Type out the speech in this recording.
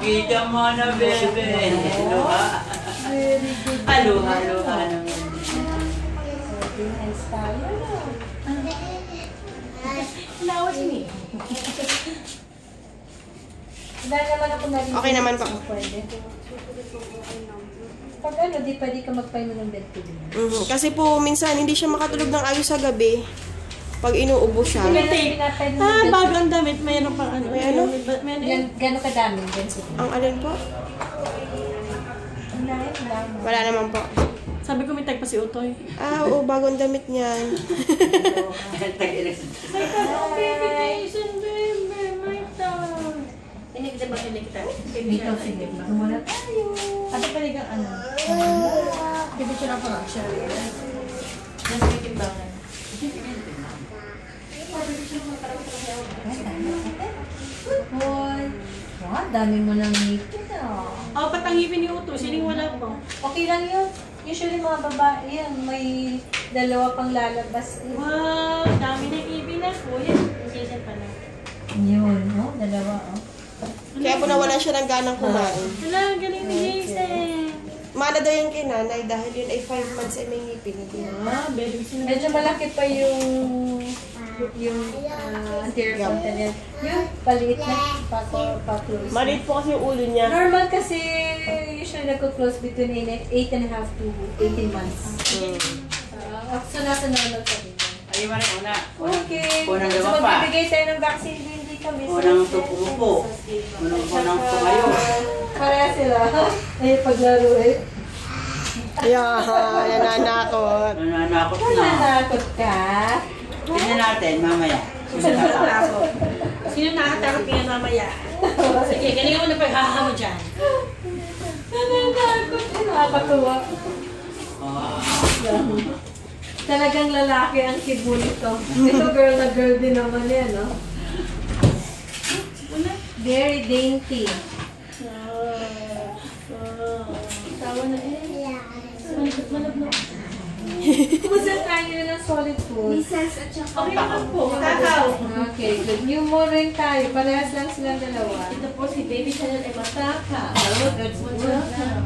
Kita mo na, bebe. Luha. Very good. Luha naman. Nice tayo. Lawas ni. Dahil naman ako narinig. Okay naman po. Pwede. Pag ano, di pwede ka magpainom ng bed to Kasi po, minsan hindi siya makatulog ng ayos sa gabi. Pag inuubo siya. Bago ang damit, mayroon pang ano. May ano? Gano'n kadami? Ang alin po? Wala naman po. Sabi ko may tag pa si Utoy. Oo, bagong damit niyan. Hindi kita ba kita? Dito, sige. Muna tayo. Ate pwede kang ano? Pipicture lang pa lang siya. Nasa may timbangan. Hoy. Wow, dami mo nang ngipin ah. Patangipin ni Uto. Sining wala po. Okay lang yun. Usually mga babae yan, may dalawa pang lalabas. Wow, dami na ngipin na po. Yan, season pa na. Yun, no? Dalawa, oh. Kaya po nawalan siya ng ganang kumain. Wala, galing ni Jason. Mana daw yung kinanay dahil yun ay 5 months ay may ngipin. Very good. Medyo malaki pa yung anterior continent. Yung paliit na pa-close. Maliit po kasi yung ulo niya. Normal kasi usually nagko-close between 8.5 to 18 months. So nasa normal pa din. Ay, wala una. Okay. Unang So gawa pa. magbibigay tayo ng vaccine hindi kami. Unang tupo. Unang tumayo. Pareha sila. Ay, paglaro eh. Nananakot. Nananakot na. Nananakot ka? Tingnan natin, mamaya. Sino nakatakot kaya mamaya? Sige, galing mo na paghaha mo dyan. Nananakot. Nakakatuwa. Talagang lalaki ang kibo nito. Ito girl na girl din naman yan, no? Very dainty. Tawa na eh. Malab na. Kumusta tayo ng solid food? Okay naman po. Kakao. Okay, good. New mo rin tayo. Parehas lang silang dalawa. Ito po si Baby Chanel ay mataka. Good. Mataka.